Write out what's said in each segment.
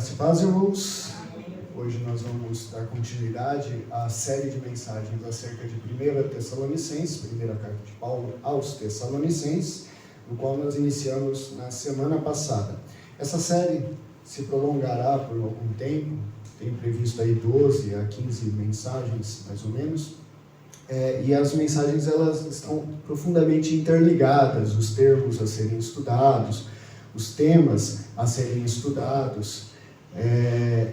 Graça e paz, irmãos. Hoje nós vamos dar continuidade à série de mensagens acerca de 1 Tessalonicenses, primeira carta de Paulo aos Tessalonicenses, no qual nós iniciamos na semana passada. Essa série se prolongará por algum tempo, tem previsto aí 12 a 15 mensagens, mais ou menos, e as mensagens elas estão profundamente interligadas, os termos a serem estudados, os temas a serem estudados,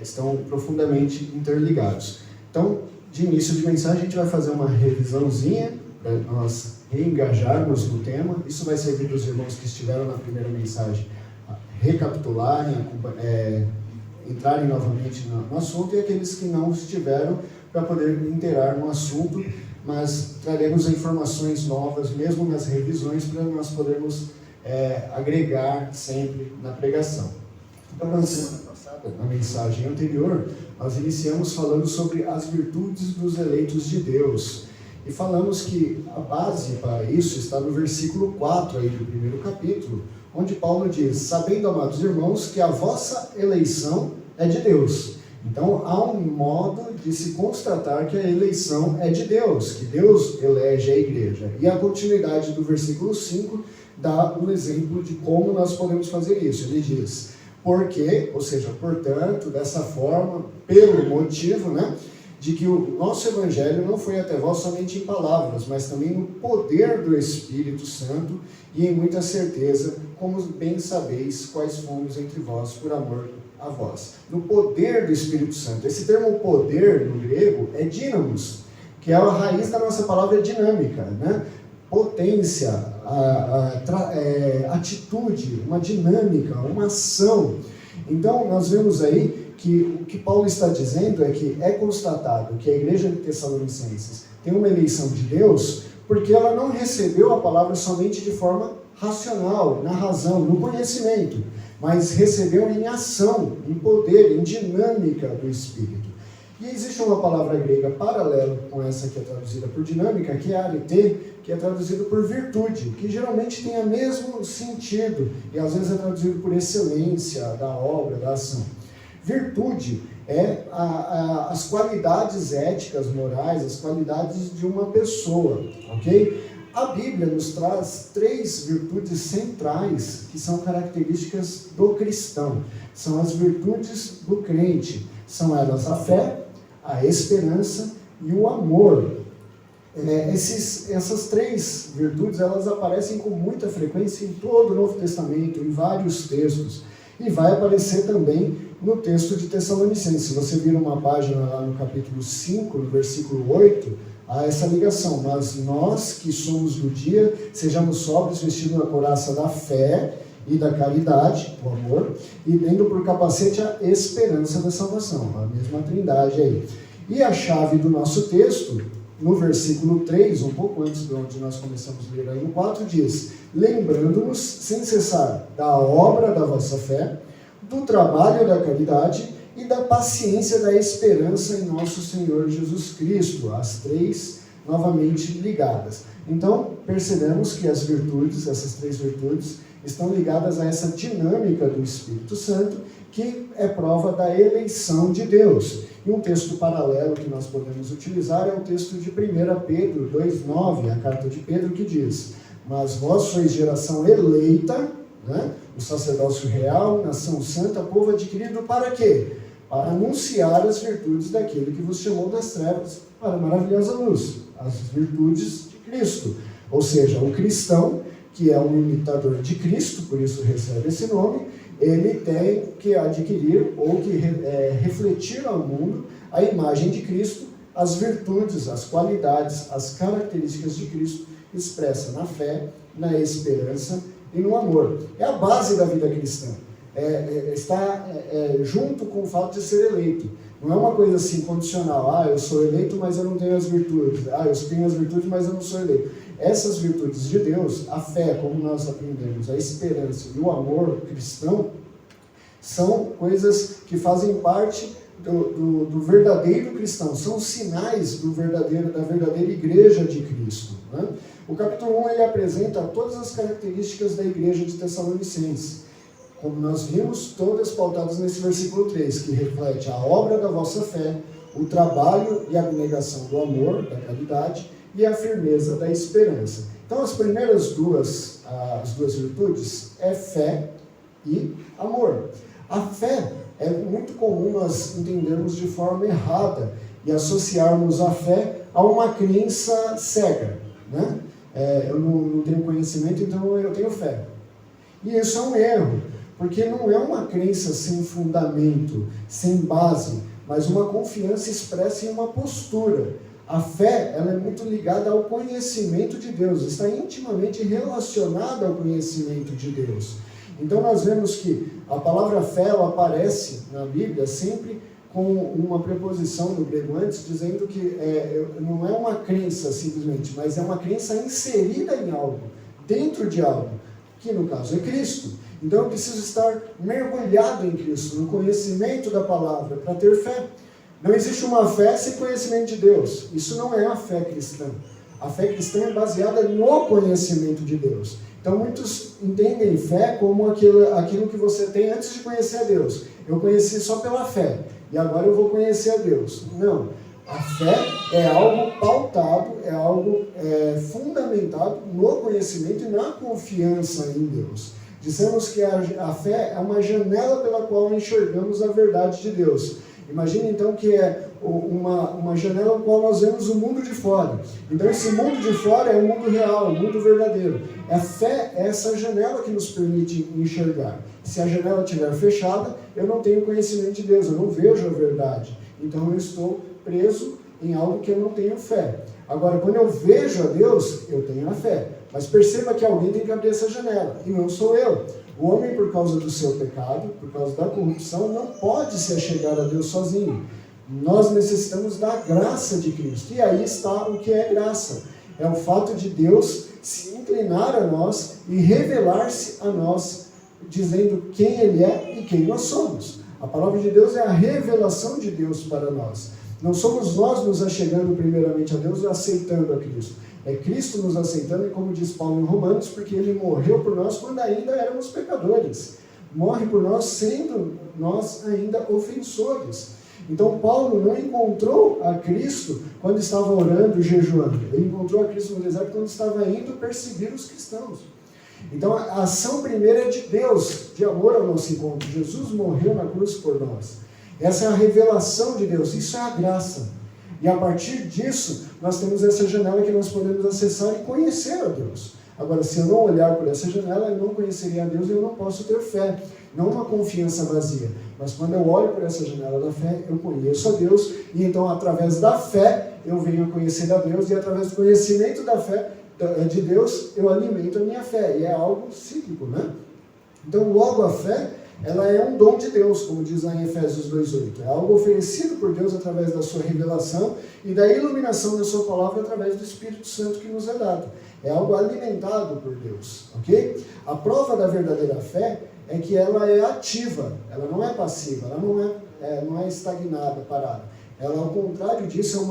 estão profundamente interligados. Então, de início de mensagem, a gente vai fazer uma revisãozinha para nós reengajarmos no tema. Isso vai servir para os irmãos que estiveram na primeira mensagem a recapitularem, entrarem novamente no assunto, e aqueles que não estiveram para poder inteirar no assunto, mas traremos informações novas, mesmo nas revisões, para nós podermos agregar sempre na pregação. Então, na semana passada, na mensagem anterior, nós iniciamos falando sobre as virtudes dos eleitos de Deus. E falamos que a base para isso está no versículo 4 aí do primeiro capítulo, onde Paulo diz: sabendo, amados irmãos, que a vossa eleição é de Deus. Então, há um modo de se constatar que a eleição é de Deus, que Deus elege a igreja. E a continuidade do versículo 5 dá um exemplo de como nós podemos fazer isso. Ele diz: porque, ou seja, portanto, dessa forma, pelo motivo, de que o nosso evangelho não foi até vós somente em palavras, mas também no poder do Espírito Santo e em muita certeza, como bem sabeis quais fomos entre vós por amor a vós. No poder do Espírito Santo. Esse termo poder, no grego, é dínamos, que é a raiz da nossa palavra dinâmica, potência, atitude, uma dinâmica, uma ação. Então, nós vemos aí que o que Paulo está dizendo é que é constatado que a igreja de Tessalonicenses tem uma eleição de Deus porque ela não recebeu a palavra somente de forma racional, na razão, no conhecimento, mas recebeu em ação, em poder, em dinâmica do Espírito. E existe uma palavra grega paralela com essa que é traduzida por dinâmica, que é arete, que é traduzido por virtude, que geralmente tem o mesmo sentido, e às vezes é traduzido por excelência da obra, da ação. Virtude é as qualidades éticas, morais, as qualidades de uma pessoa, ok? A Bíblia nos traz 3 virtudes centrais que são características do cristão. São as virtudes do crente. São elas a fé, a esperança e o amor. Essas 3 virtudes, elas aparecem com muita frequência em todo o Novo Testamento, em vários textos. E vai aparecer também no texto de Tessalonicenses. Se você vir uma página lá no capítulo 5, no versículo 8, há essa ligação. Mas nós que somos do dia, sejamos sóbrios, vestidos na couraça da fé e da caridade, o amor, e tendo por capacete a esperança da salvação. A mesma trindade aí. E a chave do nosso texto, no versículo 3, um pouco antes de onde nós começamos a ler aí no 4, diz: lembrando-nos sem cessar da obra da vossa fé, do trabalho da caridade e da paciência da esperança em nosso Senhor Jesus Cristo. As 3 novamente ligadas. Então, percebemos que as virtudes, essas 3 virtudes, estão ligadas a essa dinâmica do Espírito Santo, que é prova da eleição de Deus. E um texto paralelo que nós podemos utilizar é o texto de 1 Pedro 2,9, a carta de Pedro, que diz: mas vós sois geração eleita, o sacerdócio real, nação santa, povo adquirido para quê? Para anunciar as virtudes daquele que vos chamou das trevas para a maravilhosa luz, as virtudes de Cristo. Ou seja, o cristão, que é um imitador de Cristo, por isso recebe esse nome, ele tem que adquirir ou que refletir ao mundo a imagem de Cristo, as virtudes, as qualidades, as características de Cristo expressa na fé, na esperança e no amor. É a base da vida cristã. Está junto com o fato de ser eleito. Não é uma coisa assim condicional. Eu sou eleito, mas eu não tenho as virtudes. Eu tenho as virtudes, mas eu não sou eleito. Essas virtudes de Deus, a fé, como nós aprendemos, a esperança e o amor cristão, são coisas que fazem parte do verdadeiro cristão, são sinais da verdadeira igreja de Cristo. O capítulo 1 ele apresenta todas as características da igreja de Tessalonicenses. como nós vimos, todas pautadas nesse versículo 3, que reflete a obra da vossa fé, o trabalho e a abnegação do amor, da caridade, e a firmeza da esperança. Então, as primeiras as duas virtudes é fé e amor. A fé é muito comum nós entendermos de forma errada e associarmos a fé a uma crença cega, né? Eu não tenho conhecimento, então eu tenho fé. E isso é um erro, porque não é uma crença sem fundamento, sem base, mas uma confiança expressa em uma postura. A fé, ela é muito ligada ao conhecimento de Deus, está intimamente relacionada ao conhecimento de Deus. Então nós vemos que a palavra fé, ela aparece na Bíblia sempre com uma preposição no grego antes, dizendo que não é uma crença simplesmente, mas é uma crença inserida em algo, dentro de algo, que no caso é Cristo. Então eu preciso estar mergulhado em Cristo, no conhecimento da palavra, para ter fé. Não existe uma fé sem conhecimento de Deus. Isso não é a fé cristã. A fé cristã é baseada no conhecimento de Deus. Então muitos entendem fé como aquilo que você tem antes de conhecer a Deus. Eu conheci só pela fé, e agora eu vou conhecer a Deus. Não. A fé é algo pautado, é algo fundamentado no conhecimento e na confiança em Deus. Dissemos que a fé é uma janela pela qual enxergamos a verdade de Deus. Imagine então que é uma janela no qual nós vemos o mundo de fora. Então esse mundo de fora é o mundo real, o mundo verdadeiro. A fé é essa janela que nos permite enxergar. Se a janela estiver fechada, eu não tenho conhecimento de Deus, eu não vejo a verdade. Então eu estou preso em algo que eu não tenho fé. Agora, quando eu vejo a Deus, eu tenho a fé. Mas perceba que alguém tem que abrir essa janela, e não sou eu. O homem, por causa do seu pecado, por causa da corrupção, não pode se achegar a Deus sozinho. Nós necessitamos da graça de Cristo. E aí está o que é graça. É o fato de Deus se inclinar a nós e revelar-se a nós, dizendo quem Ele é e quem nós somos. A palavra de Deus é a revelação de Deus para nós. Não somos nós nos achegando primeiramente a Deus e aceitando a Cristo. É Cristo nos aceitando, e como diz Paulo em Romanos, porque Ele morreu por nós quando ainda éramos pecadores. Morre por nós sendo nós ainda ofensores. Então Paulo não encontrou a Cristo quando estava orando e jejuando. Ele encontrou a Cristo no deserto quando estava indo perseguir os cristãos. Então a ação primeira é de Deus, de amor ao nosso encontro. Jesus morreu na cruz por nós. Essa é a revelação de Deus, isso é a graça. E a partir disso, nós temos essa janela que nós podemos acessar e conhecer a Deus. Agora, se eu não olhar por essa janela, eu não conheceria a Deus e eu não posso ter fé. Não uma confiança vazia. Mas quando eu olho por essa janela da fé, eu conheço a Deus. E então, através da fé, eu venho a conhecer a Deus. E através do conhecimento da fé de Deus, eu alimento a minha fé. E é algo cíclico, né? Então, logo a fé, ela é um dom de Deus, como diz lá em Efésios 2:8. É algo oferecido por Deus através da sua revelação e da iluminação da sua palavra através do Espírito Santo que nos é dado. É algo alimentado por Deus, ok? A prova da verdadeira fé é que ela é ativa, ela não é passiva, ela não é estagnada, parada. Ela, ao contrário disso, é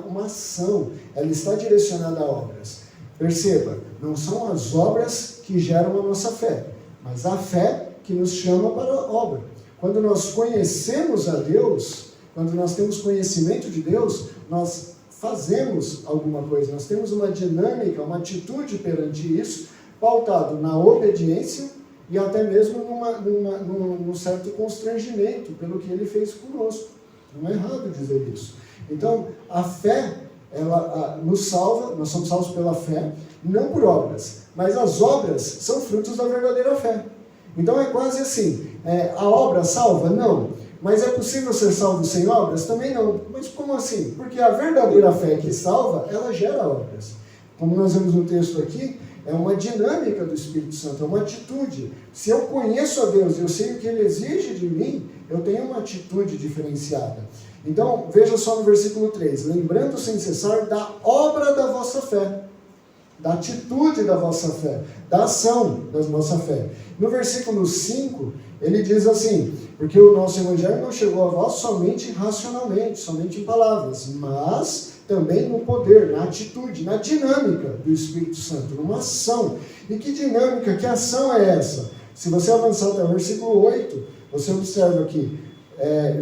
uma ação, ela está direcionada a obras. Perceba, não são as obras que geram a nossa fé, mas a fé que nos chama para a obra. Quando nós conhecemos a Deus, quando nós temos conhecimento de Deus, nós fazemos alguma coisa, nós temos uma dinâmica, uma atitude perante isso, pautado na obediência e até mesmo num certo constrangimento pelo que Ele fez conosco. Não é errado dizer isso. Então, a fé, ela nos salva, nós somos salvos pela fé, não por obras, mas as obras são frutos da verdadeira fé. Então é quase assim, a obra salva? Não. Mas é possível ser salvo sem obras? Também não. Mas como assim? Porque a verdadeira fé que salva, ela gera obras. Como nós vemos no texto aqui, é uma dinâmica do Espírito Santo, é uma atitude. Se eu conheço a Deus e eu sei o que Ele exige de mim, eu tenho uma atitude diferenciada. Então, veja só no versículo 3. Lembrando sem cessar da obra da vossa fé. Da atitude da vossa fé, da ação da nossa fé. No versículo 5, ele diz assim, porque o nosso evangelho não chegou a vós somente racionalmente, somente em palavras, mas também no poder, na atitude, na dinâmica do Espírito Santo, numa ação. E que dinâmica, que ação é essa? Se você avançar até o versículo 8, você observa que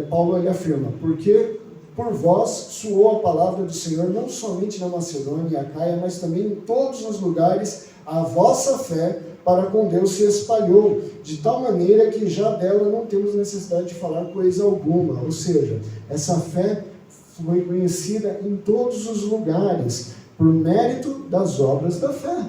Paulo ele afirma, porque por vós soou a palavra do Senhor não somente na Macedônia e Acaia, mas também em todos os lugares a vossa fé para com Deus se espalhou, de tal maneira que já dela não temos necessidade de falar coisa alguma. Ou seja, essa fé foi conhecida em todos os lugares, por mérito das obras da fé,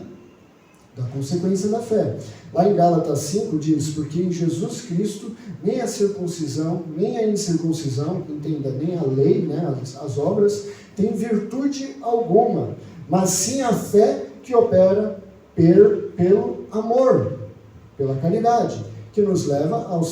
da consequência da fé. Lá em Gálatas 5 diz, porque em Jesus Cristo nem a circuncisão, nem a incircuncisão, entenda, nem a lei, né, as obras, tem virtude alguma, mas sim a fé que opera pelo amor, pela caridade, que nos leva à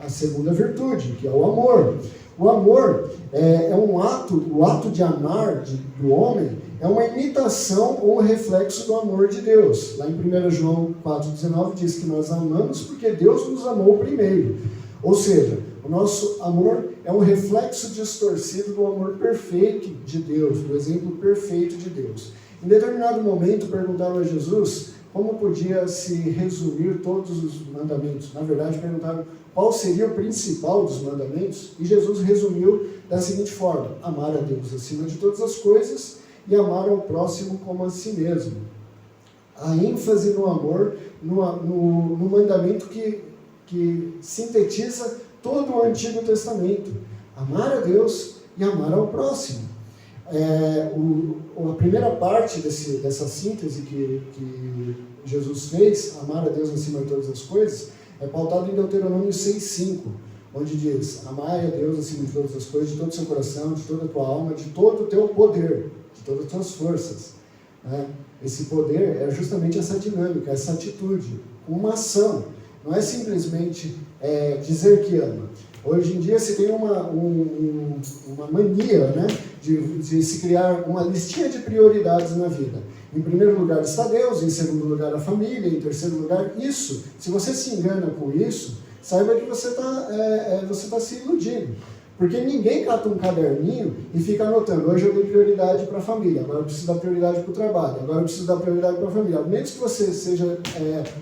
segunda virtude, que é o amor. O amor é um ato, o ato de amar do homem é uma imitação ou um reflexo do amor de Deus. Lá em 1 João 4,19 diz que nós amamos porque Deus nos amou primeiro. Ou seja, o nosso amor é um reflexo distorcido do amor perfeito de Deus, do exemplo perfeito de Deus. Em determinado momento perguntaram a Jesus como podia se resumir todos os mandamentos. Na verdade, perguntaram qual seria o principal dos mandamentos, e Jesus resumiu da seguinte forma: amar a Deus acima de todas as coisas e amar ao próximo como a si mesmo. A ênfase no amor, no mandamento que sintetiza todo o Antigo Testamento. Amar a Deus e amar ao próximo. A primeira parte dessa síntese que Jesus fez, amar a Deus acima de todas as coisas, é pautado em Deuteronômio 6,5, onde diz: amai a Deus acima de todas as coisas, de todo o seu coração, de toda a tua alma, de todo o teu poder, de todas as tuas forças. Esse poder é justamente essa dinâmica, essa atitude, uma ação. Não é simplesmente dizer que ama. Hoje em dia se tem uma mania, né, de se criar uma listinha de prioridades na vida. Em primeiro lugar está Deus, em segundo lugar a família, em terceiro lugar isso. Se você se engana com isso, saiba que você tá se iludindo. Porque ninguém cata um caderninho e fica anotando: hoje eu dei prioridade para a família, agora eu preciso dar prioridade para o trabalho, agora eu preciso dar prioridade para a família. A menos que você seja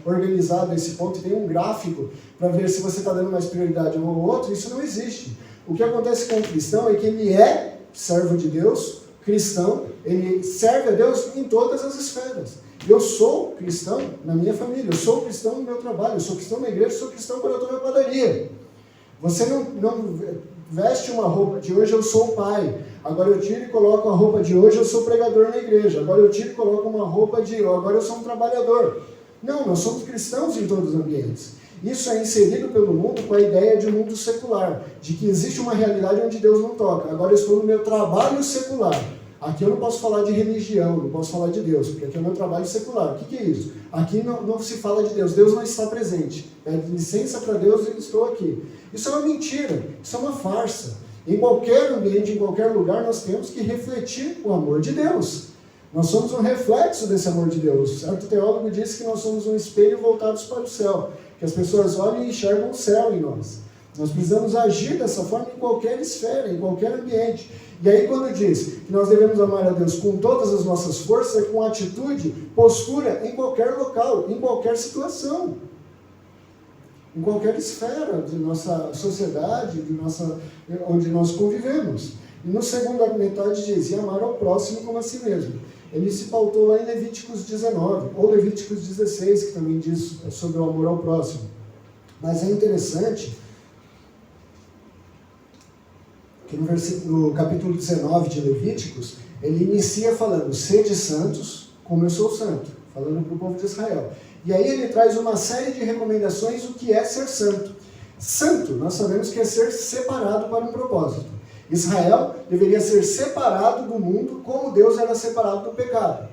organizado nesse ponto e tenha um gráfico para ver se você está dando mais prioridade a um ou outro, isso não existe. O que acontece com o cristão é que ele é servo de Deus, cristão, ele serve a Deus em todas as esferas. Eu sou cristão na minha família, eu sou cristão no meu trabalho, eu sou cristão na igreja, eu sou cristão quando eu estou na padaria. Você não veste uma roupa de hoje eu sou o pai, agora eu tiro e coloco a roupa de hoje eu sou pregador na igreja, agora eu tiro e coloco uma roupa de agora eu sou um trabalhador. Não, nós somos cristãos em todos os ambientes. Isso é inserido pelo mundo com a ideia de um mundo secular, de que existe uma realidade onde Deus não toca. Agora eu estou no meu trabalho secular. Aqui eu não posso falar de religião, não posso falar de Deus, porque aqui é o meu trabalho secular. O que é isso? Aqui não se fala de Deus, Deus não está presente. Pede licença para Deus e estou aqui. Isso é uma mentira, isso é uma farsa. Em qualquer ambiente, em qualquer lugar, nós temos que refletir o amor de Deus. Nós somos um reflexo desse amor de Deus. Certo teólogo disse que nós somos um espelho voltados para o céu, que as pessoas olham e enxergam o céu em nós. Nós precisamos agir dessa forma em qualquer esfera, em qualquer ambiente. E aí quando diz que nós devemos amar a Deus com todas as nossas forças, é com atitude, postura, em qualquer local, em qualquer situação. Em qualquer esfera de nossa sociedade, onde nós convivemos. E no segunda metade diz: e amar ao próximo como a si mesmo. Ele se pautou lá em Levíticos 19, ou Levíticos 16, que também diz sobre o amor ao próximo. Mas é interessante que no capítulo 19 de Levíticos, ele inicia falando: sede santos, como eu sou santo, falando para o povo de Israel. E aí ele traz uma série de recomendações do que é ser santo. Santo, nós sabemos que é ser separado para um propósito. Israel deveria ser separado do mundo como Deus era separado do pecado,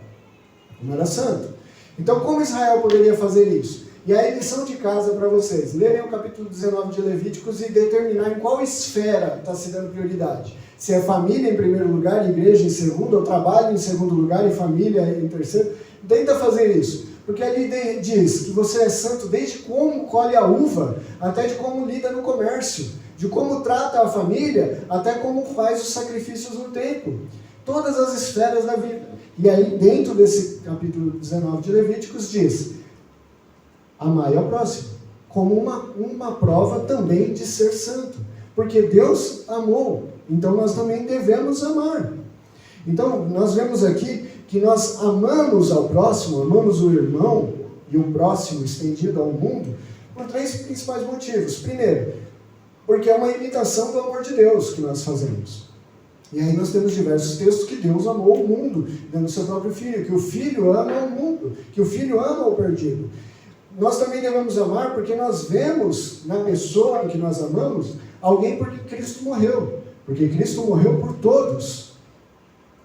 como era santo. Então, como Israel poderia fazer isso? E aí, lição de casa para vocês: lerem o capítulo 19 de Levíticos e determinar em qual esfera está se dando prioridade. Se é família em primeiro lugar, igreja em segundo, ou trabalho em segundo lugar, e família em terceiro. Tenta fazer isso. Porque ali diz que você é santo desde como colhe a uva, até de como lida no comércio, de como trata a família, até como faz os sacrifícios no templo. Todas as esferas da vida. E aí, dentro desse capítulo 19 de Levíticos, diz: amai ao próximo, como uma prova também de ser santo. Porque Deus amou, então nós também devemos amar. Então, nós vemos aqui que nós amamos ao próximo, amamos o irmão e o próximo estendido ao mundo, por 3 principais motivos. Primeiro, porque é uma imitação do amor de Deus que nós fazemos. E aí nós temos diversos textos que Deus amou o mundo, dando o seu próprio Filho, que o Filho ama o mundo, que o Filho ama o perdido. Nós também devemos amar porque nós vemos na pessoa em que nós amamos alguém porque Cristo morreu. Porque Cristo morreu por todos.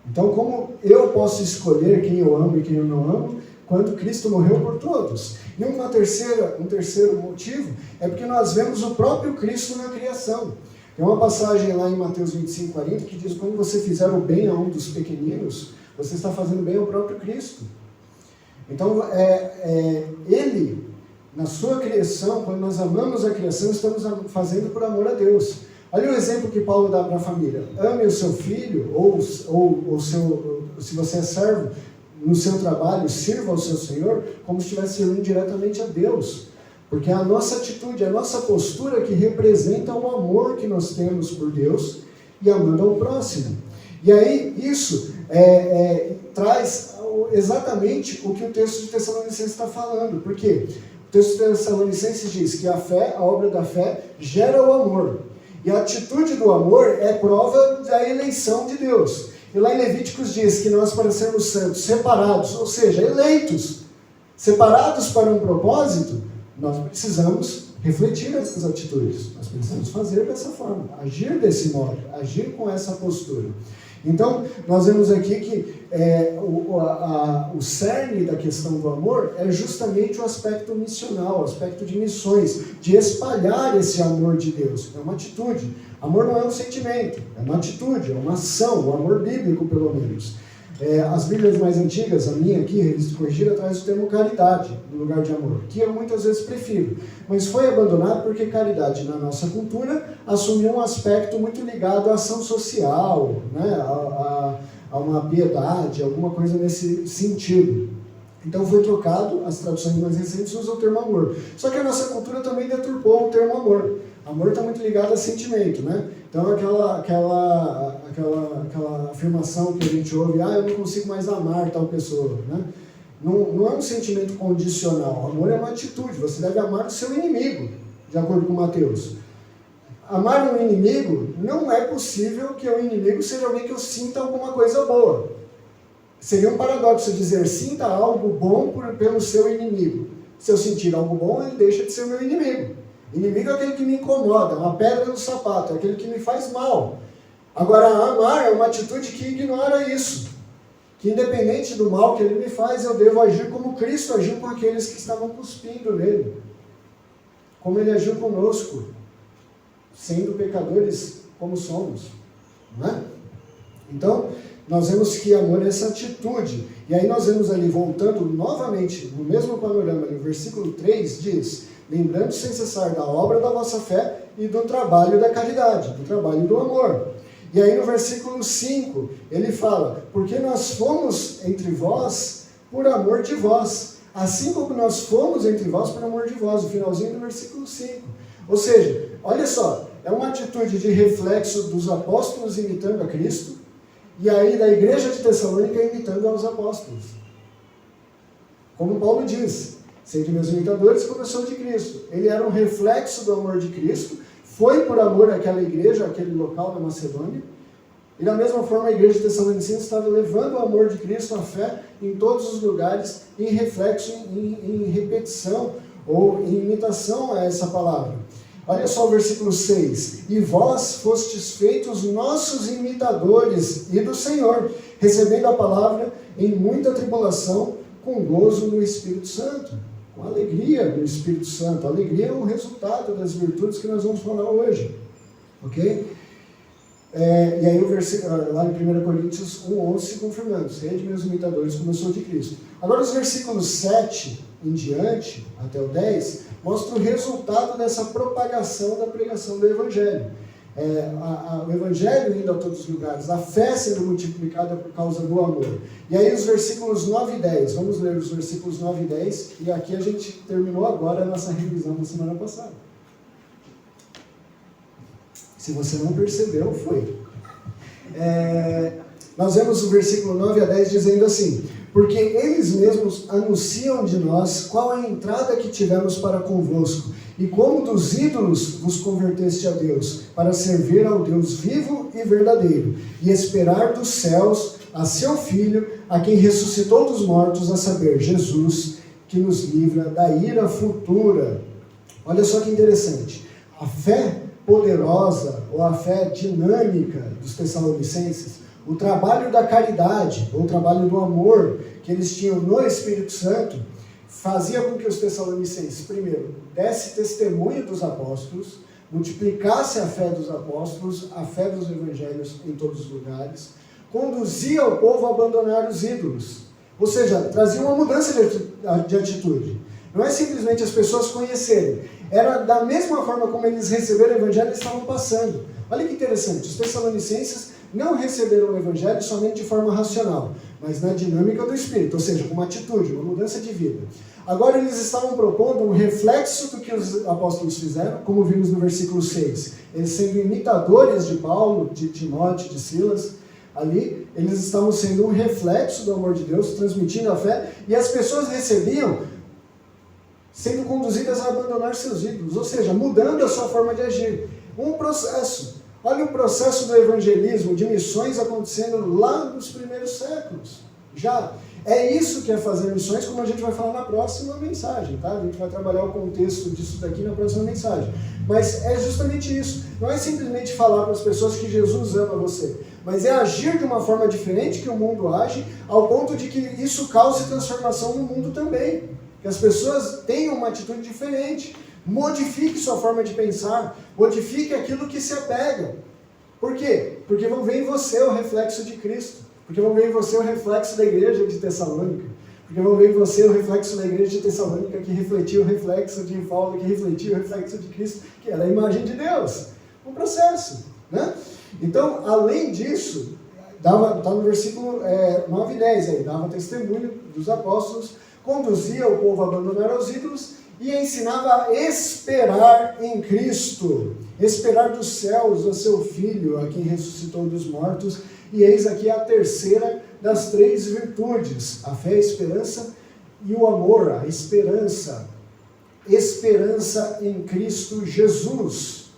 Então, como eu posso escolher quem eu amo e quem eu não amo, quando Cristo morreu por todos? E um terceiro motivo é porque nós vemos o próprio Cristo na criação. Tem uma passagem lá em Mateus 25:40 que diz: quando você fizer o bem a um dos pequeninos, você está fazendo bem ao próprio Cristo. Então, Ele, na sua criação, quando nós amamos a criação, estamos fazendo por amor a Deus. Olha o exemplo que Paulo dá para a família. Ame o seu filho, ou se você é servo, no seu trabalho, sirva ao seu Senhor, como se estivesse servindo diretamente a Deus. Porque é a nossa atitude, a nossa postura que representa o amor que nós temos por Deus e amando ao próximo. E aí, isso traz exatamente o que o texto de Tessalonicenses está falando. Por quê? O texto de Tessalonicenses diz que a fé, a obra da fé, gera o amor. E a atitude do amor é prova da eleição de Deus. E lá em Levíticos diz que nós, para sermos santos, separados, ou seja, eleitos, separados para um propósito, nós precisamos refletir essas atitudes. Nós precisamos fazer dessa forma, agir desse modo, agir com essa postura. Então, nós vemos aqui que o cerne da questão do amor é justamente o aspecto missional, o aspecto de missões, de espalhar esse amor de Deus. É uma atitude. Amor não é um sentimento, é uma atitude, é uma ação, o amor bíblico, pelo menos. As Bíblias mais antigas, a minha aqui, Revista Corrigida, traz o termo caridade no lugar de amor, que eu muitas vezes prefiro. Mas foi abandonado porque caridade, na nossa cultura, assumiu um aspecto muito ligado à ação social, né? a uma piedade, alguma coisa nesse sentido. Então foi trocado, as traduções mais recentes usam o termo amor. Só que a nossa cultura também deturpou o termo amor. Amor está muito ligado a sentimento, né? Então aquela afirmação que a gente ouve, eu não consigo mais amar tal pessoa, né? Não é um sentimento condicional. Amor é uma atitude. Você deve amar o seu inimigo, de acordo com Mateus. Amar um inimigo, não é possível que o inimigo seja alguém que eu sinta alguma coisa boa. Seria um paradoxo dizer, sinta algo bom pelo seu inimigo. Se eu sentir algo bom, ele deixa de ser meu inimigo. Inimigo é aquele que me incomoda, uma pedra no sapato, é aquele que me faz mal. Agora, amar é uma atitude que ignora isso. Que independente do mal que ele me faz, eu devo agir como Cristo agiu com aqueles que estavam cuspindo nele. Como ele agiu conosco, sendo pecadores como somos. Não é? Então, nós vemos que amor é essa atitude. E aí nós vemos ali, voltando novamente, no mesmo panorama, no versículo 3, diz: lembrando sem cessar da obra da vossa fé e do trabalho da caridade, do trabalho do amor. E aí no versículo 5, ele fala: porque nós fomos entre vós por amor de vós, assim como nós fomos entre vós por amor de vós, o finalzinho do versículo 5. Ou seja, olha só, é uma atitude de reflexo dos apóstolos imitando a Cristo, e aí da igreja de Tessalônica imitando aos apóstolos. Como Paulo diz, sede meus imitadores como eu sou de Cristo. Ele era um reflexo do amor de Cristo, foi por amor àquela igreja, àquele local da Macedônia, e da mesma forma a igreja de Tessalonicenses estava levando o amor de Cristo, a fé, em todos os lugares, em reflexo, em repetição, ou em imitação a essa palavra. Olha só o versículo 6. E vós fostes feitos nossos imitadores e do Senhor, recebendo a palavra em muita tribulação, com gozo no Espírito Santo. Com alegria no Espírito Santo. A alegria é um resultado das virtudes que nós vamos falar hoje. Ok? E aí o versículo, lá em 1 Coríntios 1:11 se confirmando. Sede meus imitadores como eu sou de Cristo. Agora os versículos 7 em diante, até o 10, mostra o resultado dessa propagação da pregação do Evangelho. o evangelho indo a todos os lugares, a fé sendo multiplicada por causa do amor. E aí os versículos 9 e 10, vamos ler os versículos 9 e 10, e aqui a gente terminou agora a nossa revisão da semana passada. Se você não percebeu, foi. Nós vemos o versículo 9 a 10 dizendo assim: porque eles mesmos anunciam de nós qual a entrada que tivemos para convosco, e como dos ídolos vos converteste a Deus, para servir ao Deus vivo e verdadeiro, e esperar dos céus a seu Filho, a quem ressuscitou dos mortos, a saber, Jesus, que nos livra da ira futura. Olha só que interessante. A fé poderosa, ou a fé dinâmica dos Tessalonicenses, o trabalho da caridade, ou o trabalho do amor que eles tinham no Espírito Santo, fazia com que os Tessalonicenses, primeiro, desse testemunho dos apóstolos, multiplicasse a fé dos apóstolos, a fé dos evangelhos em todos os lugares, conduzia o povo a abandonar os ídolos, ou seja, trazia uma mudança de atitude. Não é simplesmente as pessoas conhecerem, era da mesma forma como eles receberam o evangelho, eles estavam passando. Olha que interessante, os Tessalonicenses não receberam o evangelho somente de forma racional, mas na dinâmica do Espírito, ou seja, com uma atitude, uma mudança de vida. Agora eles estavam propondo um reflexo do que os apóstolos fizeram, como vimos no versículo 6. Eles sendo imitadores de Paulo, de Timóteo, de Silas, ali eles estavam sendo um reflexo do amor de Deus, transmitindo a fé, e as pessoas recebiam sendo conduzidas a abandonar seus ídolos, ou seja, mudando a sua forma de agir. Um processo. Olha o processo do evangelismo, de missões acontecendo lá nos primeiros séculos. Já é isso que é fazer missões, como a gente vai falar na próxima mensagem, tá? A gente vai trabalhar o contexto disso daqui na próxima mensagem. Mas é justamente isso. Não é simplesmente falar para as pessoas que Jesus ama você, mas é agir de uma forma diferente que o mundo age, ao ponto de que isso cause transformação no mundo também. Que as pessoas tenham uma atitude diferente. Modifique sua forma de pensar, modifique aquilo que se apega. Por quê? Porque vão ver em você o reflexo de Cristo, porque vão ver em você o reflexo da igreja de Tessalônica, porque vão ver em você o reflexo da igreja de Tessalônica que refletiu o reflexo de Paulo, que refletiu o reflexo de Cristo, que era a imagem de Deus. Um processo, né? Então, além disso, está no versículo 9 e 10, aí, dava testemunho dos apóstolos, conduzia o povo a abandonar os ídolos, e ensinava a esperar em Cristo, esperar dos céus a seu Filho, a quem ressuscitou dos mortos. E eis aqui a terceira das três virtudes, a fé, a esperança e o amor, a esperança. Esperança em Cristo Jesus.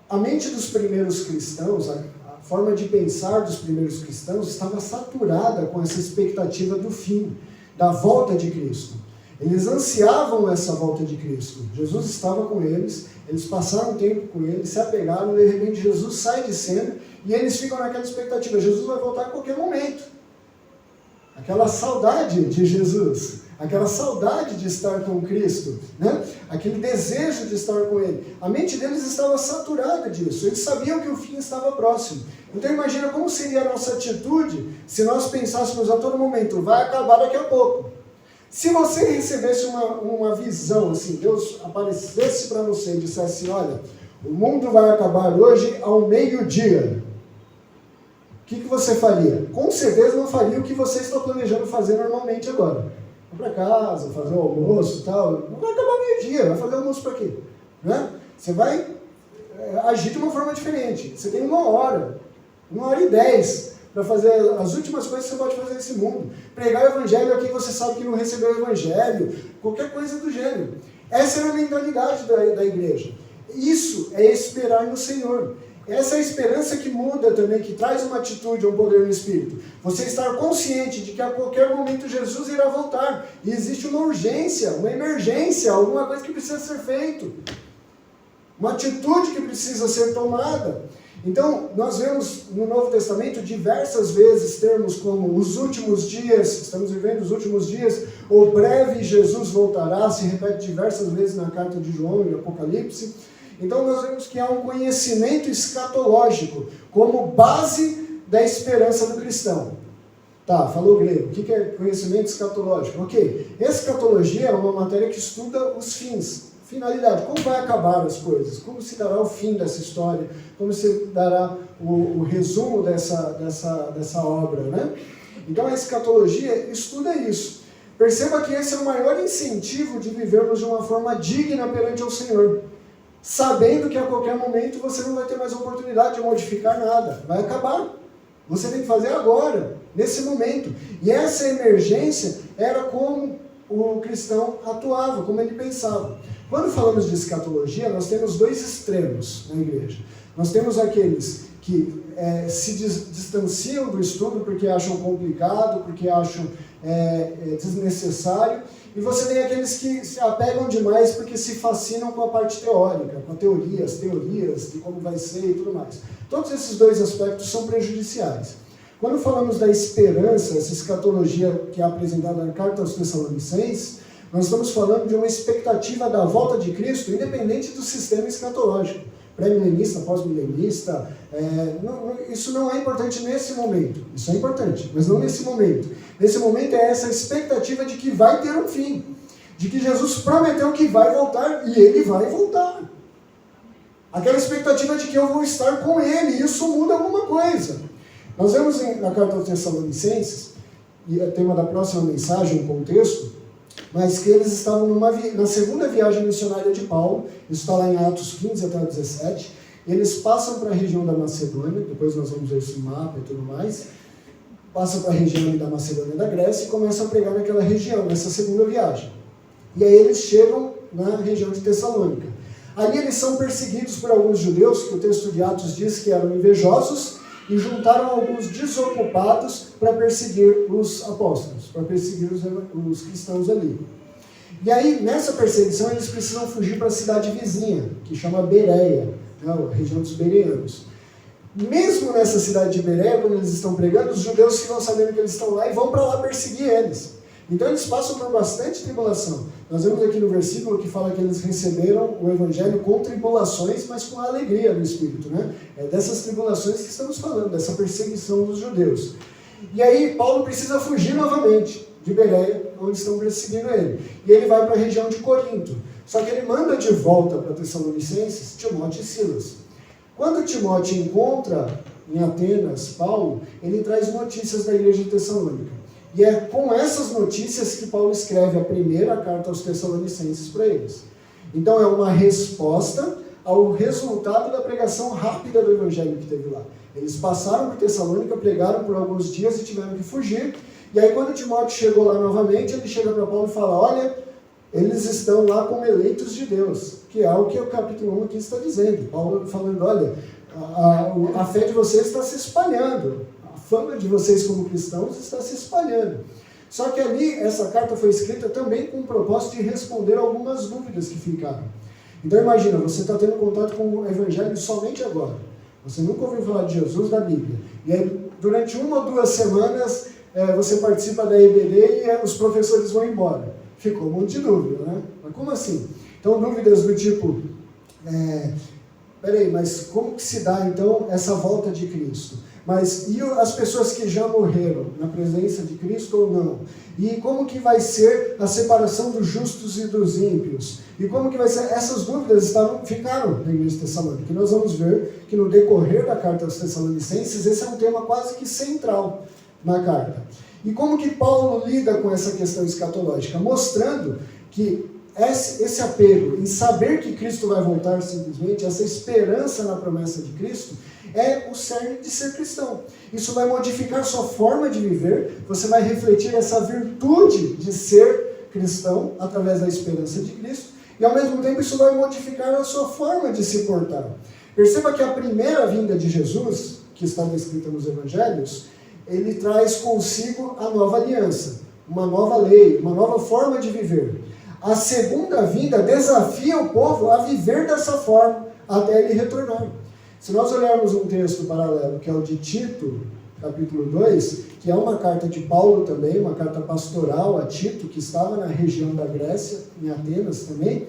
A mente dos primeiros cristãos, a forma de pensar dos primeiros cristãos estava saturada com essa expectativa do fim, da volta de Cristo. Eles ansiavam essa volta de Cristo. Jesus estava com eles, eles passaram tempo com ele, se apegaram, de repente Jesus sai de cena e eles ficam naquela expectativa. Jesus vai voltar a qualquer momento. Aquela saudade de Jesus, aquela saudade de estar com Cristo, né? Aquele desejo de estar com Ele. A mente deles estava saturada disso, eles sabiam que o fim estava próximo. Então imagina como seria a nossa atitude se nós pensássemos a todo momento, vai acabar daqui a pouco. Se você recebesse uma visão, assim, Deus aparecesse para você e dissesse, olha, o mundo vai acabar hoje ao meio-dia, o que você faria? Com certeza não faria o que você está planejando fazer normalmente agora. Ir para casa, fazer o almoço e tal. Não vai acabar meio-dia, vai fazer almoço para quê? Né? Você vai agir de uma forma diferente. Você tem 1h10 para fazer as últimas coisas que você pode fazer nesse mundo. Pregar o evangelho a quem você sabe que não recebeu o evangelho, qualquer coisa do gênero. Essa é a mentalidade da igreja. Isso é esperar no Senhor. Essa é a esperança que muda também, que traz uma atitude, um poder no Espírito. Você estar consciente de que a qualquer momento Jesus irá voltar. E existe uma urgência, uma emergência, alguma coisa que precisa ser feito. Uma atitude que precisa ser tomada. Então, nós vemos no Novo Testamento diversas vezes termos como os últimos dias, estamos vivendo os últimos dias, ou breve Jesus voltará, se repete diversas vezes na carta de João e Apocalipse. Então, nós vemos que há um conhecimento escatológico como base da esperança do cristão. Tá, falou grego. O que é conhecimento escatológico? Ok. Escatologia é uma matéria que estuda os fins. finalidade, como vai acabar as coisas, como se dará o fim dessa história, como se dará o resumo dessa obra, né? Então a escatologia estuda isso. Perceba que esse é o maior incentivo de vivermos de uma forma digna perante o Senhor, sabendo que a qualquer momento você não vai ter mais oportunidade de modificar nada, vai acabar. Você tem que fazer agora, nesse momento. E essa emergência era como o cristão atuava, como ele pensava. Quando falamos de escatologia, nós temos dois extremos na igreja. Nós temos aqueles que se distanciam do estudo porque acham complicado, porque acham desnecessário, e você tem aqueles que se apegam demais porque se fascinam com a parte teórica, com teorias de como vai ser e tudo mais. Todos esses dois aspectos são prejudiciais. Quando falamos da esperança, essa escatologia que é apresentada na Carta aos Tessalonicenses, nós estamos falando de uma expectativa da volta de Cristo, independente do sistema escatológico. Pré-milenista, pós-milenista, isso não é importante nesse momento. Isso é importante, mas não nesse momento. Nesse momento é essa expectativa de que vai ter um fim, de que Jesus prometeu que vai voltar e ele vai voltar. Aquela expectativa de que eu vou estar com ele, e isso muda alguma coisa. Nós vemos na Carta aos Tessalonicenses, e é tema da próxima mensagem, um contexto, mas que eles estavam na segunda viagem missionária de Paulo, isso está lá em Atos 15 até 17, eles passam para a região da Macedônia, depois nós vamos ver esse mapa e tudo mais, passam para a região da Macedônia e da Grécia e começam a pregar naquela região, nessa segunda viagem. E aí eles chegam na região de Tessalônica. Ali eles são perseguidos por alguns judeus, que o texto de Atos diz que eram invejosos, e juntaram alguns desocupados para perseguir os apóstolos, para perseguir os cristãos ali. E aí, nessa perseguição, eles precisam fugir para a cidade vizinha, que chama Bereia, né, a região dos bereanos. Mesmo nessa cidade de Bereia, quando eles estão pregando, os judeus ficam sabendo que eles estão lá e vão para lá perseguir eles. Então eles passam por bastante tribulação. Nós vemos aqui no versículo que fala que eles receberam o evangelho com tribulações, mas com a alegria do Espírito, né? É dessas tribulações que estamos falando, dessa perseguição dos judeus. E aí Paulo precisa fugir novamente de Bereia, onde estão perseguindo ele. E ele vai para a região de Corinto. Só que ele manda de volta para Tessalonicenses Timóteo e Silas. Quando Timóteo encontra em Atenas Paulo, ele traz notícias da igreja de Tessalônica. E é com essas notícias que Paulo escreve a primeira carta aos Tessalonicenses para eles. Então é uma resposta ao resultado da pregação rápida do evangelho que teve lá. Eles passaram por Tessalônica, pregaram por alguns dias e tiveram que fugir. E aí quando Timóteo chegou lá novamente, ele chega para Paulo e fala, olha, eles estão lá como eleitos de Deus, que é o que o capítulo 1 aqui está dizendo. Paulo falando, olha, a fé de vocês está se espalhando. A fama de vocês como cristãos está se espalhando. Só que ali, essa carta foi escrita também com o propósito de responder algumas dúvidas que ficaram. Então imagina, você está tendo contato com o evangelho somente agora. Você nunca ouviu falar de Jesus na Bíblia. E aí, durante 1 ou 2 semanas, você participa da EBD e os professores vão embora. Ficou um monte de dúvida, né? Mas como assim? Então, dúvidas do tipo, peraí, mas como que se dá, então, essa volta de Cristo? Mas e as pessoas que já morreram na presença de Cristo ou não? E como que vai ser a separação dos justos e dos ímpios? E como que vai ser? Essas dúvidas ficaram na igreja de Tessalônica. E nós vamos ver que no decorrer da carta aos Tessalonicenses, esse é um tema quase que central na carta. E como que Paulo lida com essa questão escatológica? Mostrando que esse apego em saber que Cristo vai voltar simplesmente, essa esperança na promessa de Cristo, é o cerne de ser cristão. Isso vai modificar sua forma de viver, você vai refletir essa virtude de ser cristão através da esperança de Cristo, e ao mesmo tempo isso vai modificar a sua forma de se portar. Perceba que a primeira vinda de Jesus, que está descrita nos evangelhos, ele traz consigo a nova aliança, uma nova lei, uma nova forma de viver. A segunda vinda desafia o povo a viver dessa forma até ele retornar. Se nós olharmos um texto paralelo, que é o de Tito, capítulo 2, que é uma carta de Paulo também, uma carta pastoral a Tito, que estava na região da Grécia, em Atenas também,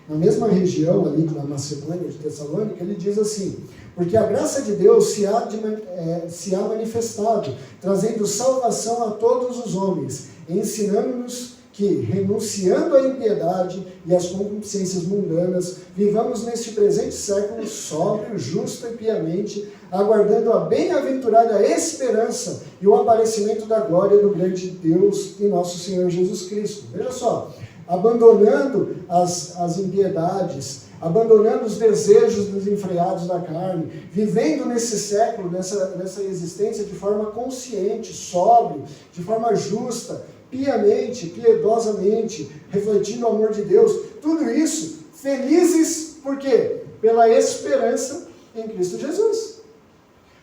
na mesma região ali da Macedônia, de Tessalônica, ele diz assim, porque a graça de Deus se há manifestado, trazendo salvação a todos os homens, ensinando-nos que, renunciando à impiedade e às concupiscências mundanas, vivamos neste presente século sóbrio, justo e piamente, aguardando a bem-aventurada esperança e o aparecimento da glória do grande Deus e nosso Senhor Jesus Cristo. Veja só, abandonando as impiedades, abandonando os desejos desenfreados da carne, vivendo nesse século, nessa existência de forma consciente, sóbrio, de forma justa, piamente, piedosamente, refletindo o amor de Deus, tudo isso, felizes, por quê? Pela esperança em Cristo Jesus.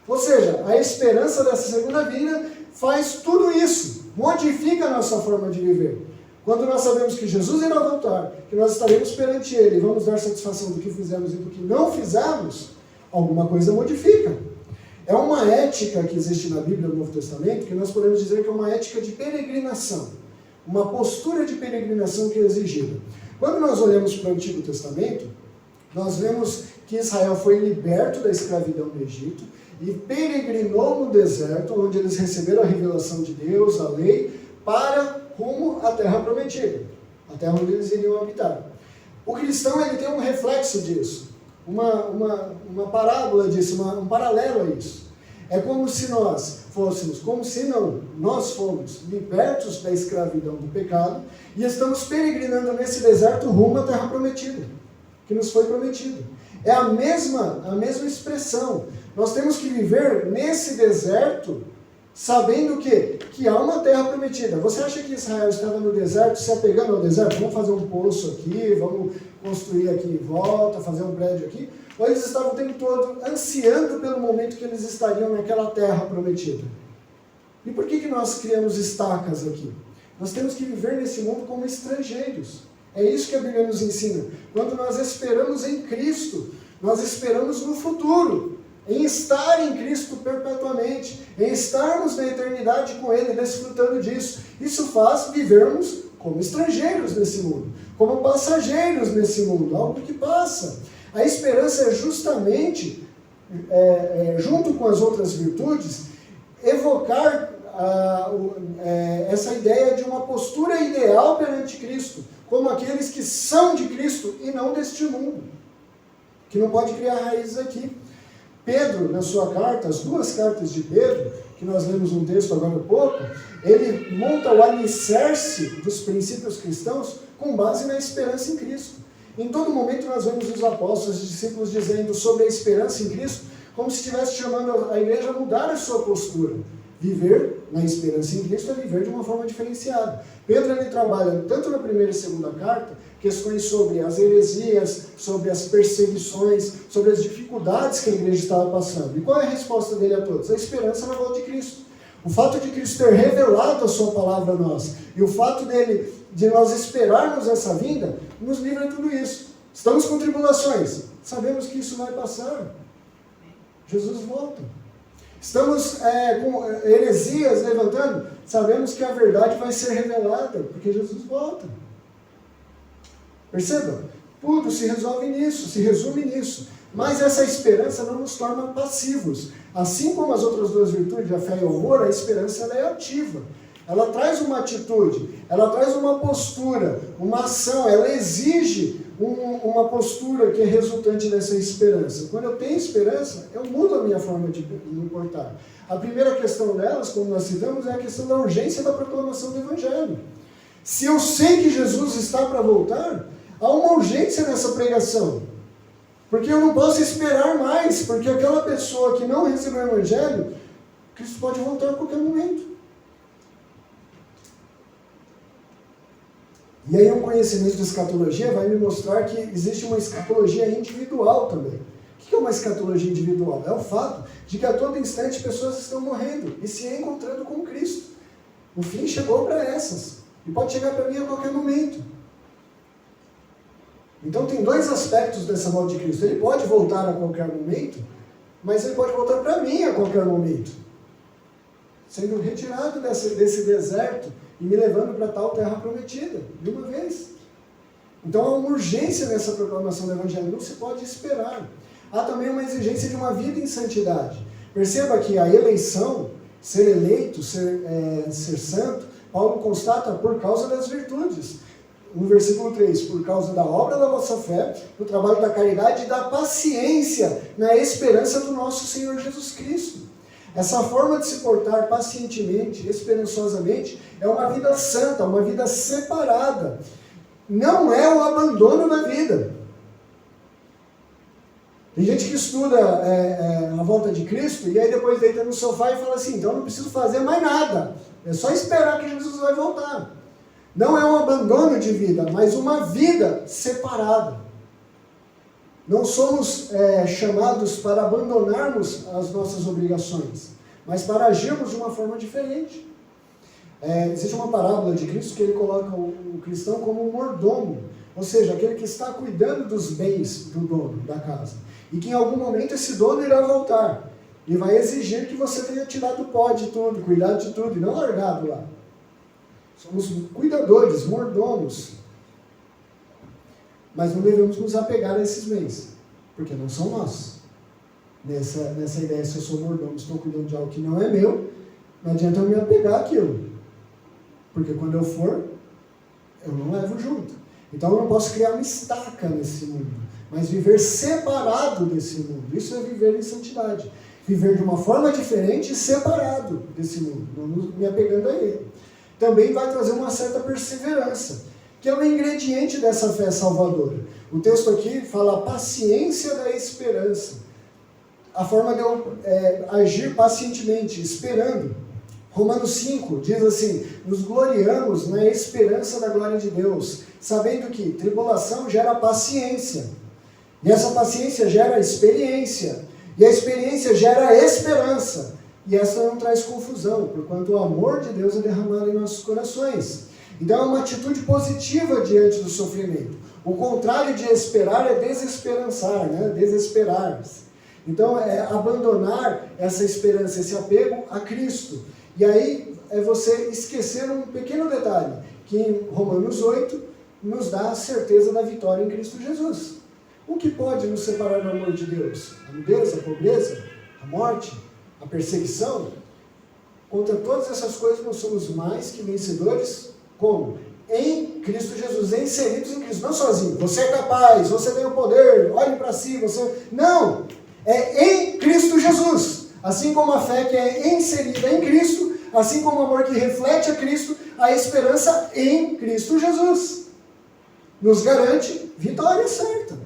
Ou seja, a esperança dessa segunda vinda faz tudo isso, modifica a nossa forma de viver. Quando nós sabemos que Jesus irá voltar, que nós estaremos perante Ele e vamos dar satisfação do que fizemos e do que não fizemos, alguma coisa modifica. É uma ética que existe na Bíblia, no Novo Testamento, que nós podemos dizer que é uma ética de peregrinação, uma postura de peregrinação que é exigida. Quando nós olhamos para o Antigo Testamento, nós vemos que Israel foi liberto da escravidão do Egito e peregrinou no deserto, onde eles receberam a revelação de Deus, a lei, para rumo à terra prometida, a terra onde eles iriam habitar. O cristão ele tem um reflexo disso, uma parábola disso, um paralelo a isso. É como se nós fôssemos, nós fomos libertos da escravidão do pecado e estamos peregrinando nesse deserto rumo à terra prometida, que nos foi prometida. É a mesma expressão. Nós temos que viver nesse deserto sabendo que há uma terra prometida. Você acha que Israel estava no deserto, se apegando ao deserto? Vamos fazer um poço aqui, vamos construir aqui em volta, fazer um prédio aqui? Ou eles estavam o tempo todo ansiando pelo momento que eles estariam naquela terra prometida? E por que nós criamos estacas aqui? Nós temos que viver nesse mundo como estrangeiros. É isso que a Bíblia nos ensina. Quando nós esperamos em Cristo, nós esperamos no futuro, em estar em Cristo perpetuamente, em estarmos na eternidade com Ele, desfrutando disso. Isso faz vivermos como estrangeiros nesse mundo, como passageiros nesse mundo, algo que passa. A esperança é justamente, junto com as outras virtudes, evocar essa ideia de uma postura ideal perante Cristo, como aqueles que são de Cristo e não deste mundo, que não pode criar raízes aqui. Pedro, na sua carta, as duas cartas de Pedro, que nós lemos um texto agora há pouco, ele monta o alicerce dos princípios cristãos com base na esperança em Cristo. Em todo momento nós vemos os apóstolos, os discípulos dizendo sobre a esperança em Cristo, como se estivesse chamando a igreja a mudar a sua postura. Viver na esperança em Cristo é viver de uma forma diferenciada. Pedro ele trabalha tanto na primeira e segunda carta, questões sobre as heresias, sobre as perseguições, sobre as dificuldades que a igreja estava passando. E qual é a resposta dele a todos? A esperança na volta de Cristo. O fato de Cristo ter revelado a sua palavra a nós, e o fato de nós esperarmos essa vinda, nos livra de tudo isso. Estamos com tribulações, sabemos que isso vai passar. Jesus volta. Estamos com heresias levantando, sabemos que a verdade vai ser revelada, porque Jesus volta. Perceba? Tudo se resolve nisso, se resume nisso. Mas essa esperança não nos torna passivos. Assim como as outras duas virtudes, a fé e o amor, a esperança ela é ativa. Ela traz uma atitude, ela traz uma postura, uma ação, ela exige uma postura que é resultante dessa esperança. Quando eu tenho esperança, eu mudo a minha forma de me portar. A primeira questão delas, como nós citamos, é a questão da urgência da proclamação do Evangelho. Se eu sei que Jesus está para voltar, há uma urgência nessa pregação. Porque eu não posso esperar mais, porque aquela pessoa que não recebeu o Evangelho, Cristo pode voltar a qualquer momento. E aí um conhecimento de escatologia vai me mostrar que existe uma escatologia individual também. O que é uma escatologia individual? É o fato de que a todo instante pessoas estão morrendo e se encontrando com Cristo. O fim chegou para essas. E pode chegar para mim a qualquer momento. Então tem dois aspectos dessa volta de Cristo. Ele pode voltar a qualquer momento, mas ele pode voltar para mim a qualquer momento. Sendo retirado desse deserto e me levando para tal terra prometida, de uma vez. Então há uma urgência nessa proclamação do Evangelho, não se pode esperar. Há também uma exigência de uma vida em santidade. Perceba que a eleição, ser eleito, ser santo, Paulo constata por causa das virtudes. No versículo 3, por causa da obra da vossa fé, do trabalho da caridade e da paciência na esperança do nosso Senhor Jesus Cristo. Essa forma de se portar pacientemente, esperançosamente, é uma vida santa, uma vida separada. Não é o abandono da vida. Tem gente que estuda a volta de Cristo e aí depois deita no sofá e fala assim, então não preciso fazer mais nada. É só esperar que Jesus vai voltar. Não é um abandono de vida, mas uma vida separada. Não somos chamados para abandonarmos as nossas obrigações, mas para agirmos de uma forma diferente. Existe uma parábola de Cristo que ele coloca o cristão como um mordomo, ou seja, aquele que está cuidando dos bens do dono da casa. E que em algum momento esse dono irá voltar e vai exigir que você tenha tirado o pó de tudo, cuidado de tudo, e não largado lá. Somos cuidadores, mordomos. Mas não devemos nos apegar a esses bens, porque não são nossos. Nessa ideia, se eu sou mordomo, estou cuidando de algo que não é meu, não adianta eu me apegar àquilo. Porque quando eu for, eu não levo junto. Então eu não posso criar uma estaca nesse mundo, mas viver separado desse mundo. Isso é viver em santidade. Viver de uma forma diferente e separado desse mundo, não me apegando a ele. Também vai trazer uma certa perseverança, que é um ingrediente dessa fé salvadora. O texto aqui fala a paciência da esperança. A forma de eu agir pacientemente, esperando. Romanos 5 diz assim, nos gloriamos na esperança da glória de Deus, sabendo que tribulação gera paciência, e essa paciência gera experiência, e a experiência gera esperança, e essa não traz confusão, porquanto o amor de Deus é derramado em nossos corações. Então é uma atitude positiva diante do sofrimento. O contrário de esperar é desesperançar, né? Desesperar-se. Então é abandonar essa esperança, esse apego a Cristo. E aí é você esquecer um pequeno detalhe, que em Romanos 8 nos dá a certeza da vitória em Cristo Jesus. O que pode nos separar do amor de Deus? A nudez, a pobreza, a morte, a perseguição? Contra todas essas coisas nós somos mais que vencedores. Como? Em Cristo Jesus, inseridos em Cristo, não sozinho. Você é capaz, você tem o poder, olhe para si, você... Não! É em Cristo Jesus. Assim como a fé que é inserida em Cristo, assim como o amor que reflete a Cristo, a esperança em Cristo Jesus nos garante vitória certa.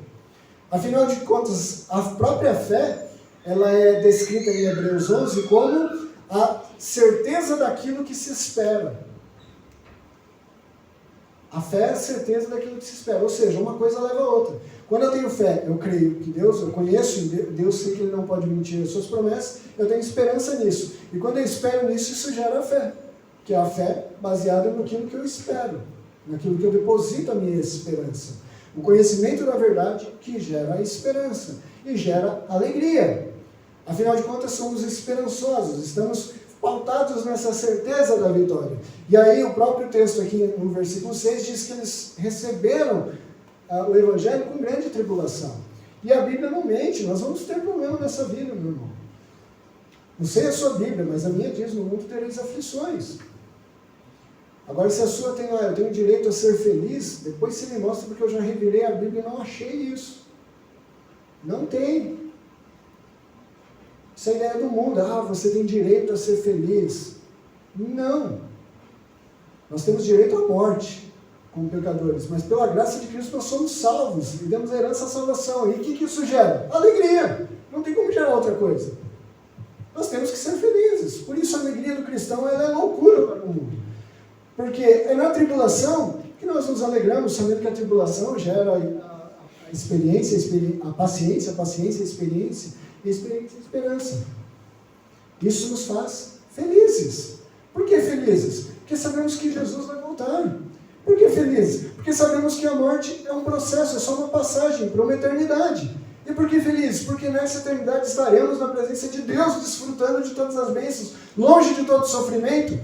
Afinal de contas, a própria fé, ela é descrita em Hebreus 11 como a certeza daquilo que se espera. A fé é a certeza daquilo que se espera, ou seja, uma coisa leva a outra. Quando eu tenho fé, eu creio que Deus, eu conheço Deus, sei que Ele não pode mentir as suas promessas, eu tenho esperança nisso. E quando eu espero nisso, isso gera fé, que é a fé baseada naquilo que eu espero, naquilo que eu deposito a minha esperança. O conhecimento da verdade que gera a esperança e gera alegria. Afinal de contas, somos esperançosos, estamos pautados nessa certeza da vitória. E aí o próprio texto aqui no versículo 6 diz que eles receberam o Evangelho com grande tribulação. E a Bíblia não mente, nós vamos ter problema nessa vida, meu irmão. Não sei a sua Bíblia, mas a minha diz, no mundo tereis aflições. Agora, se a sua tem, eu tenho direito a ser feliz, depois você me mostra, porque eu já revirei a Bíblia e não achei isso. Não tem. Essa é a ideia do mundo, você tem direito a ser feliz. Não. Nós temos direito à morte como pecadores, mas pela graça de Cristo nós somos salvos e demos a herança à salvação. E o que isso gera? Alegria. Não tem como gerar outra coisa. Nós temos que ser felizes. Por isso a alegria do cristão ela é loucura para o mundo. Porque é na tribulação que nós nos alegramos, sabendo que a tribulação gera a experiência, a paciência, a experiência, e a experiência e a esperança. Isso nos faz felizes. Por que felizes? Porque sabemos que Jesus vai voltar. Por que felizes? Porque sabemos que a morte é um processo, é só uma passagem para uma eternidade. E por que felizes? Porque nessa eternidade estaremos na presença de Deus, desfrutando de todas as bênçãos, longe de todo sofrimento.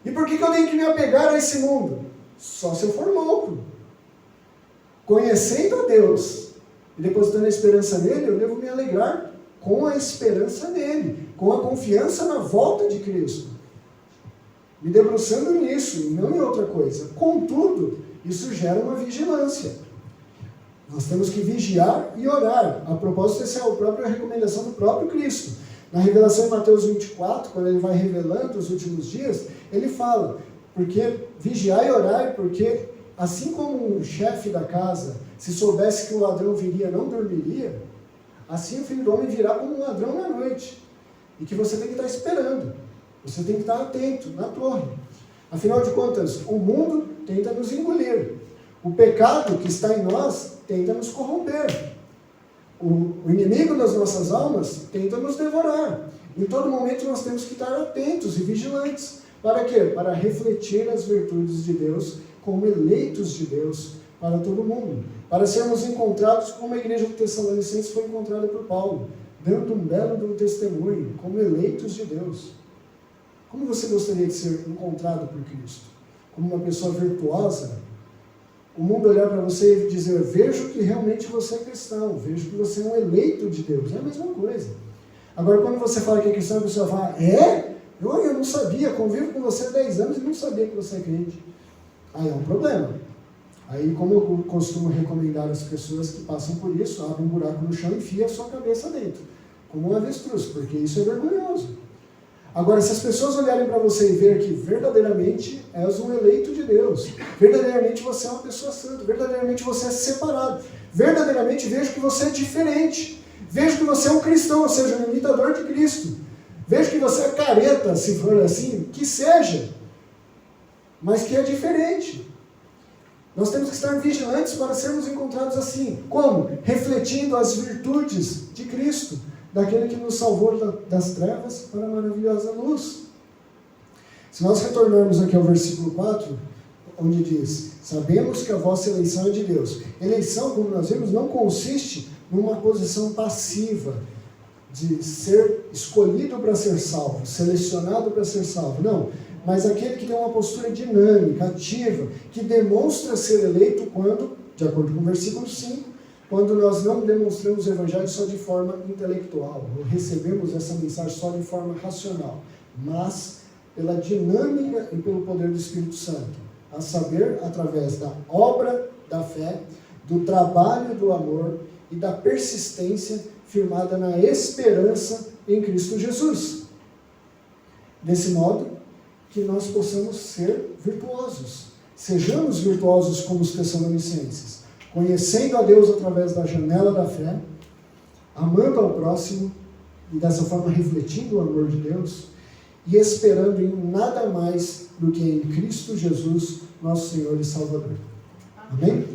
E por que eu tenho que me apegar a esse mundo? Só se eu for louco. Conhecendo a Deus e depositando a esperança nele, eu devo me alegrar com a esperança nele, com a confiança na volta de Cristo. me debruçando nisso e não em outra coisa. Contudo, isso gera uma vigilância. Nós temos que vigiar e orar. A propósito, essa é a própria recomendação do próprio Cristo. Na revelação em Mateus 24, quando ele vai revelando os últimos dias, ele fala, porque vigiar e orar, porque assim como um chefe da casa, se soubesse que o ladrão viria, não dormiria, assim o Filho do Homem virá como um ladrão na noite. E que você tem que estar esperando. Você tem que estar atento na torre. Afinal de contas, o mundo tenta nos engolir. O pecado que está em nós tenta nos corromper. O inimigo das nossas almas tenta nos devorar. Em todo momento nós temos que estar atentos e vigilantes. Para quê? Para refletir as virtudes de Deus como eleitos de Deus para todo mundo. Para sermos encontrados como a igreja de Tessalonicenses foi encontrada por Paulo, dando um belo testemunho, como eleitos de Deus. Como você gostaria de ser encontrado por Cristo? Como uma pessoa virtuosa? O mundo olhar para você e dizer, vejo que realmente você é cristão, vejo que você é um eleito de Deus. É a mesma coisa. Agora, quando você fala que é cristão, a pessoa fala, é? Eu não sabia, convivo com você há 10 anos e não sabia que você é crente. Aí é um problema. Aí, como eu costumo recomendar às pessoas que passam por isso, abre um buraco no chão e enfia a sua cabeça dentro, como um avestruz, porque isso é vergonhoso. Agora, se as pessoas olharem para você e ver que verdadeiramente és um eleito de Deus, verdadeiramente você é uma pessoa santa, verdadeiramente você é separado, verdadeiramente vejo que você é diferente, vejo que você é um cristão, ou seja, um imitador de Cristo, vejo que você é careta, se for assim, que seja, mas que é diferente. Nós temos que estar vigilantes para sermos encontrados assim. Como? Refletindo as virtudes de Cristo, daquele que nos salvou das trevas para a maravilhosa luz. Se nós retornarmos aqui ao versículo 4, onde diz, sabemos que a vossa eleição é de Deus. Eleição, como nós vimos, não consiste numa posição passiva, de ser escolhido para ser salvo, selecionado para ser salvo. Não, mas aquele que tem uma postura dinâmica, ativa, que demonstra ser eleito quando, de acordo com o versículo 5, quando nós não demonstramos o Evangelho só de forma intelectual, ou recebemos essa mensagem só de forma racional, mas pela dinâmica e pelo poder do Espírito Santo, a saber, através da obra da fé, do trabalho do amor e da persistência firmada na esperança em Cristo Jesus. Desse modo, que nós possamos ser virtuosos. Sejamos virtuosos como os Tessalonicenses, conhecendo a Deus através da janela da fé, amando ao próximo e dessa forma refletindo o amor de Deus e esperando em nada mais do que em Cristo Jesus, nosso Senhor e Salvador. Amém?